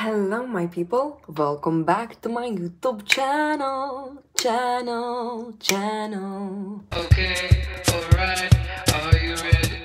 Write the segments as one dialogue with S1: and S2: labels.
S1: Hello my people, welcome back to my YouTube channel.
S2: Okay, alright, are you ready?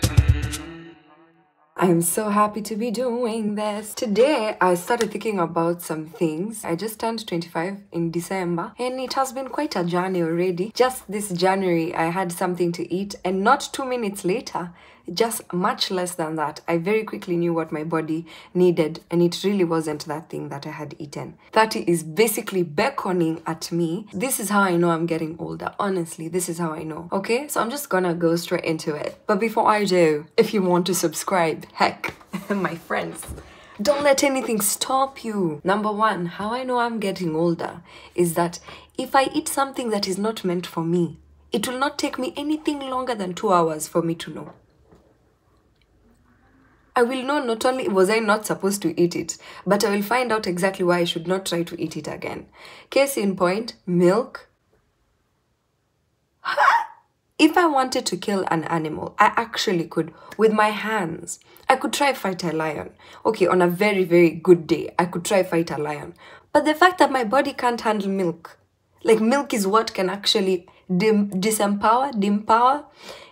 S1: I'm so happy to be doing this. Today, I started thinking about some things. I just turned 25 in December and it has been quite a journey already. Just this January, I had something to eat and not 2 minutes later, just much less than that, I very quickly knew what my body needed and it really wasn't that thing that I had eaten. 30 is basically beckoning at me. This is how I know I'm getting older. Honestly, this is how I know. Okay, so I'm just gonna go straight into it. But before I do, if you want to subscribe, heck, my friends, don't let anything stop you. Number one, how I know I'm getting older is that if I eat something that is not meant for me, it will not take me anything longer than 2 hours for me to know. I will know not only was I not supposed to eat it, but I will find out exactly why I should not try to eat it again. Case in point, milk. If I wanted to kill an animal, I actually could with my hands. I could try fight a lion. Okay, on a very, very good day, I could try fight a lion. But the fact that my body can't handle milk, like milk is what can actually disempower.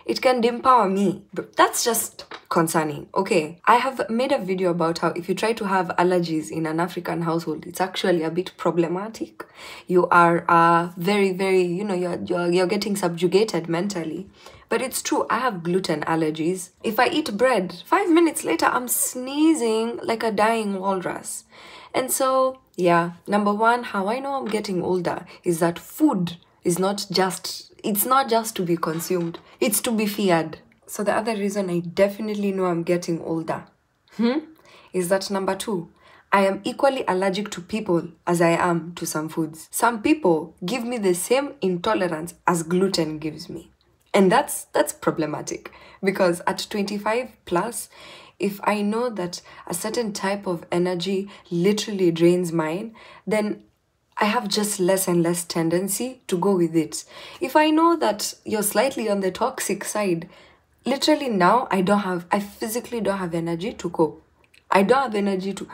S1: It can dimpower me. But that's just concerning. Okay, I have made a video about how if you try to have allergies in an African household, it's actually a bit problematic. You are very, very, you're getting subjugated mentally. But it's true, I have gluten allergies. If I eat bread, 5 minutes later, I'm sneezing like a dying walrus. And so, yeah, number one, how I know I'm getting older is that food is not just to be consumed, it's to be feared. So the other reason I definitely know I'm getting older is that number two, I am equally allergic to people as I am to some foods. Some people give me the same intolerance as gluten gives me. And that's problematic because at 25 plus, if I know that a certain type of energy literally drains mine, then I have just less and less tendency to go with it. If I know that you're slightly on the toxic side, literally now I physically don't have energy to cope. I don't have energy to,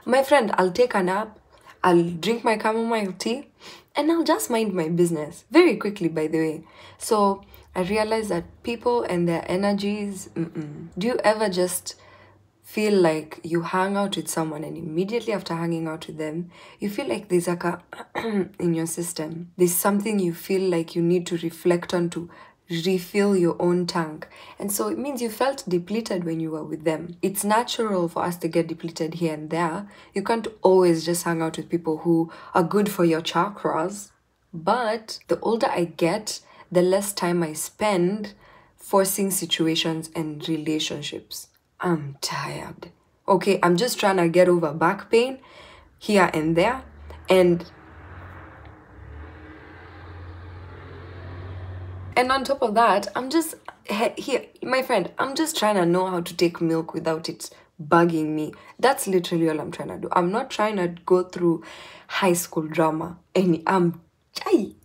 S1: my friend, I'll take a nap, I'll drink my chamomile tea, and I'll just mind my business very quickly, by the way. So I realize that people and their energies, do you ever just feel like you hang out with someone and immediately after hanging out with them, you feel like there's like a in your system. There's something you feel like you need to reflect on to refill your own tank. And so it means you felt depleted when you were with them. It's natural for us to get depleted here and there. You can't always just hang out with people who are good for your chakras. But the older I get, the less time I spend forcing situations and relationships. I'm tired. Okay, I'm just trying to get over back pain here and there. And on top of that, I'm just, here, my friend, I'm just trying to know how to take milk without it bugging me. That's literally all I'm trying to do. I'm not trying to go through high school drama. And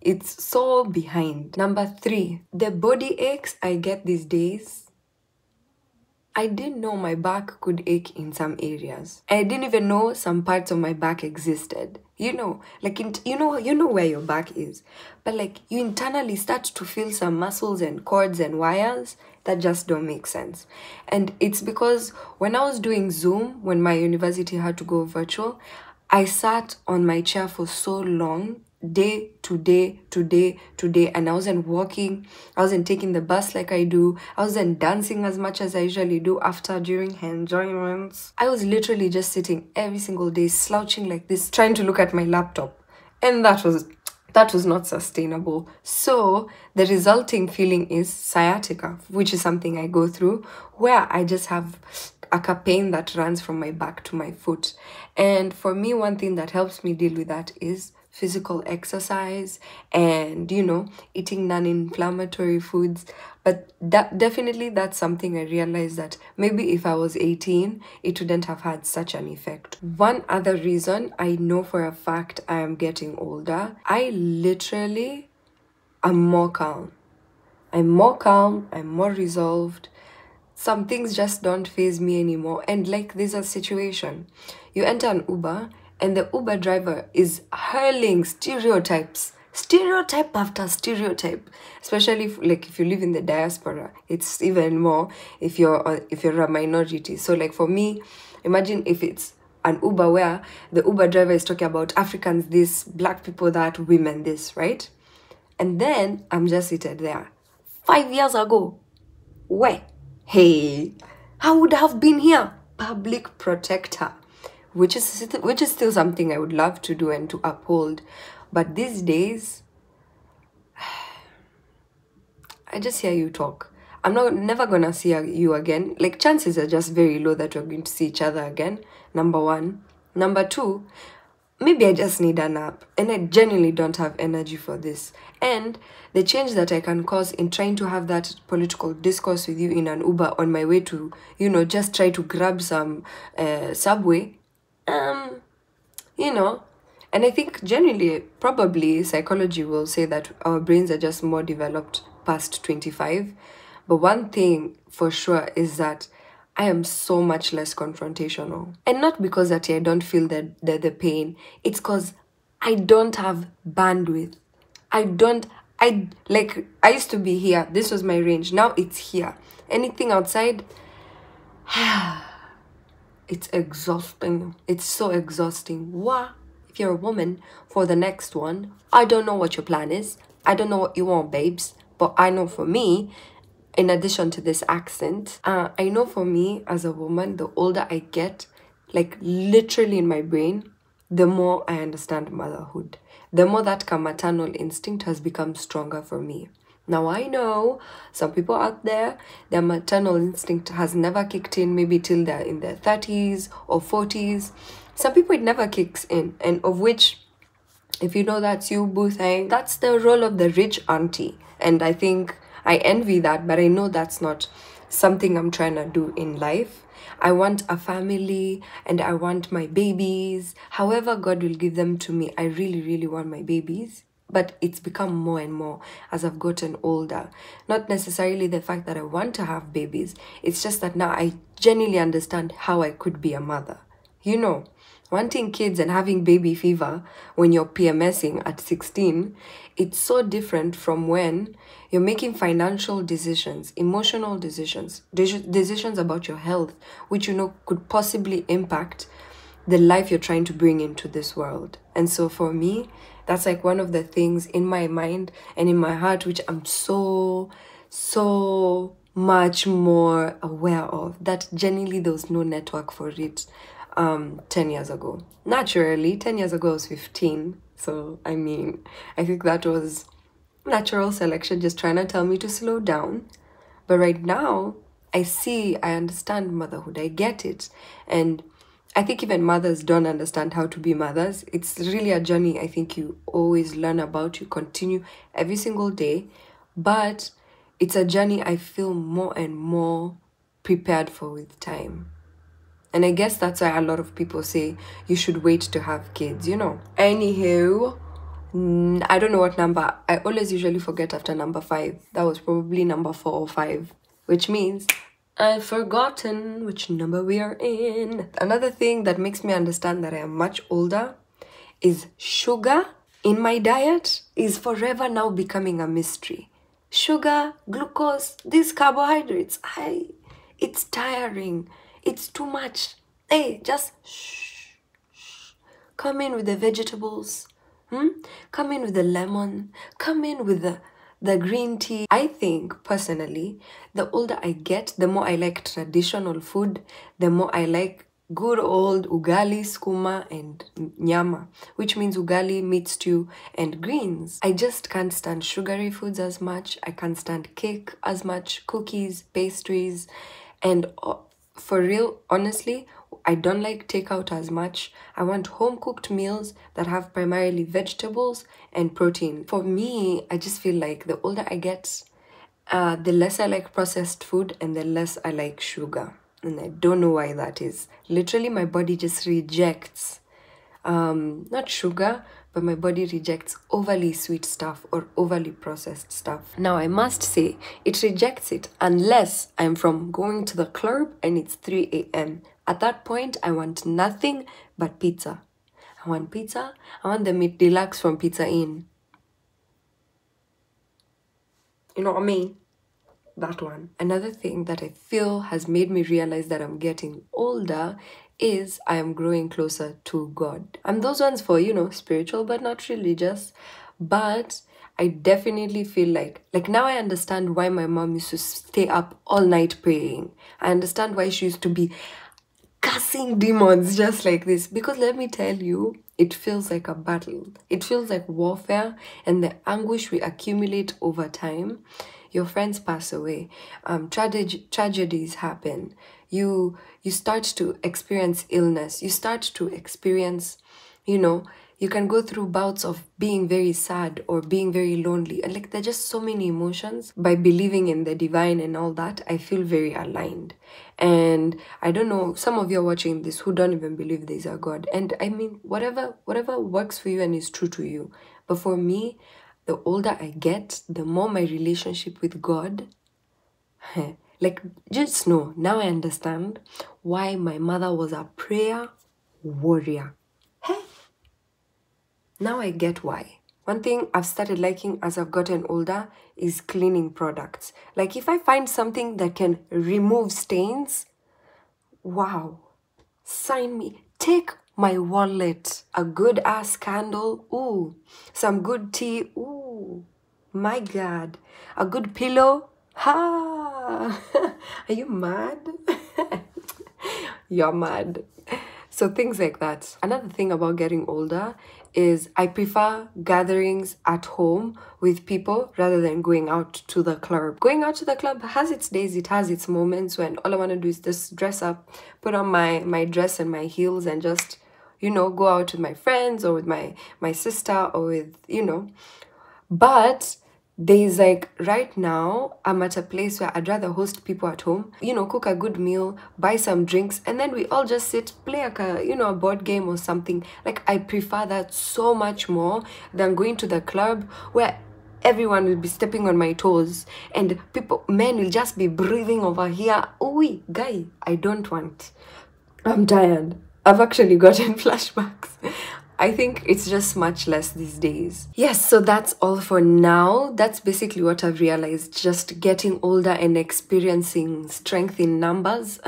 S1: it's so behind. Number three, the body aches I get these days. I didn't know my back could ache in some areas. I didn't even know some parts of my back existed. You know, like, you know where your back is. But like, you internally start to feel some muscles and cords and wires that just don't make sense. And it's because when I was doing Zoom, when my university had to go virtual, I sat on my chair for so long, day to day, and I wasn't walking, I wasn't taking the bus like I do, I wasn't dancing as much as I usually do during her enjoyments. I was literally just sitting every single day, slouching like this, trying to look at my laptop. And that was not sustainable. So the resulting feeling is sciatica, which is something I go through, where I just have a pain that runs from my back to my foot. And for me, one thing that helps me deal with that is physical exercise and, eating non-inflammatory foods. But that's something I realized that maybe if I was 18, it wouldn't have had such an effect. One other reason I know for a fact I am getting older, I literally am more calm. I'm more calm, I'm more resolved. some things just don't faze me anymore. And like, there's a situation. You enter an Uber and the Uber driver is hurling stereotypes. Stereotype after stereotype. Especially if you live in the diaspora. It's even more if you're a minority. So like for me, imagine if it's an Uber where the Uber driver is talking about Africans this, black people that, women this, right? And then I'm just seated there. 5 years ago, where? Hey, I would have been here. Public protector, which is still something I would love to do and to uphold. But these days, I just hear you talk. I'm never gonna see you again. Like, chances are just very low that we're going to see each other again. Number one. Number two, maybe I just need a nap and I genuinely don't have energy for this. And the change that I can cause in trying to have that political discourse with you in an Uber on my way to, just try to grab some subway, and I think genuinely, probably psychology will say that our brains are just more developed past 25. But one thing for sure is that I am so much less confrontational. And not because that I don't feel the pain. It's because I don't have bandwidth. I used to be here. This was my range. Now it's here. Anything outside, it's exhausting. It's so exhausting. Why? If you're a woman, for the next one, I don't know what your plan is. I don't know what you want, babes. But I know for me, in addition to this accent, I know for me as a woman, the older I get, like literally in my brain, the more I understand motherhood. The more that maternal instinct has become stronger for me. Now I know some people out there, their maternal instinct has never kicked in, maybe till they're in their 30s or 40s. Some people it never kicks in, and of which, if you know that's you, boo thing, that's the role of the rich auntie. And I think I envy that, but I know that's not something I'm trying to do in life. I want a family and I want my babies. However God will give them to me, I really, really want my babies. But it's become more and more as I've gotten older. Not necessarily the fact that I want to have babies. It's just that now I genuinely understand how I could be a mother. Wanting kids and having baby fever when you're PMSing at 16, it's so different from when you're making financial decisions, emotional decisions, decisions about your health, which could possibly impact the life you're trying to bring into this world. And so for me, that's like one of the things in my mind and in my heart, which I'm so much more aware of, that genuinely there was no network for it 10 years ago. Naturally, 10 years ago I was 15. So, I think that was natural selection just trying to tell me to slow down. But right now, I understand motherhood. I get it. And I think even mothers don't understand how to be mothers. It's really a journey I think you always learn about. You continue every single day. But it's a journey I feel more and more prepared for with time. And I guess that's why a lot of people say you should wait to have kids, Anywho, I don't know what number. I always usually forget after number 5. That was probably number 4 or 5, which means I've forgotten which number we are in. Another thing that makes me understand that I am much older is sugar in my diet is forever now becoming a mystery. Sugar, glucose, these carbohydrates, it's tiring. It's too much. Hey, just shh. Come in with the vegetables. Come in with the lemon. Come in with the green tea. I think, personally, the older I get, the more I like traditional food, the more I like good old ugali, skuma, and nyama, which means ugali, meat stew, and greens. I just can't stand sugary foods as much. I can't stand cake as much, cookies, pastries, and for real, honestly, I don't like takeout as much. I want home-cooked meals that have primarily vegetables and protein. For me, I just feel like the older I get, the less I like processed food and the less I like sugar. And I don't know why that is. Literally, my body just rejects, not sugar, but my body rejects overly sweet stuff or overly processed stuff. Now, I must say, it rejects it unless I'm from going to the club and it's 3 a.m. At that point, I want nothing but pizza. I want pizza. I want the meat deluxe from Pizza Inn. You know what I mean? That one. Another thing that I feel has made me realize that I'm getting older is I am growing closer to God. I'm those ones for, spiritual but not religious. But I definitely feel like now I understand why my mom used to stay up all night praying. I understand why she used to be cussing demons just like this. Because let me tell you, it feels like a battle. It feels like warfare, and the anguish we accumulate over time. Your friends pass away. Tragedies happen. You start to experience illness. You start to experience, you can go through bouts of being very sad or being very lonely. And like, there's just so many emotions. By believing in the divine and all that, I feel very aligned. And I don't know, some of you are watching this who don't even believe there's a God. And I mean, whatever works for you and is true to you. But for me, the older I get, the more my relationship with God, like, just know, now I understand why my mother was a prayer warrior. Now I get why. One thing I've started liking as I've gotten older is cleaning products. Like, if I find something that can remove stains, wow, sign me. Take my wallet, a good ass candle, ooh, some good tea, ooh, my God, a good pillow, ha, are you mad? You're mad. So things like that. Another thing about getting older is I prefer gatherings at home with people rather than going out to the club. Going out to the club has its days, it has its moments when all I want to do is just dress up, put on my dress and my heels and just, go out with my friends or with my sister or with, But there's like, right now, I'm at a place where I'd rather host people at home, cook a good meal, buy some drinks, and then we all just sit, play a board game or something. Like, I prefer that so much more than going to the club where everyone will be stepping on my toes and men will just be breathing over here. Oi, guy, I don't want. I'm tired. I've actually gotten flashbacks. I think it's just much less these days. Yes, so that's all for now. That's basically what I've realized, just getting older and experiencing strength in numbers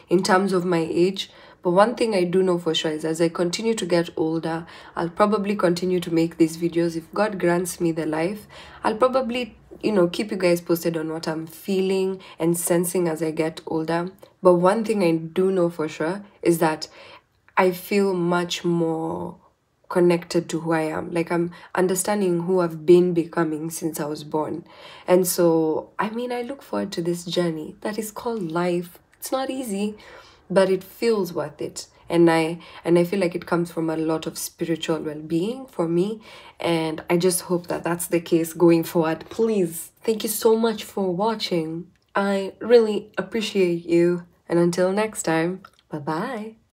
S1: in terms of my age. But one thing I do know for sure is as I continue to get older, I'll probably continue to make these videos. If God grants me the life, I'll probably, keep you guys posted on what I'm feeling and sensing as I get older. But one thing I do know for sure is that I feel much more connected to who I am. Like, I'm understanding who I've been becoming since I was born. And so, I look forward to this journey that is called life. It's not easy, but it feels worth it. And I feel like it comes from a lot of spiritual well-being for me. And I just hope that that's the case going forward. Please, thank you so much for watching. I really appreciate you. And until next time, bye-bye.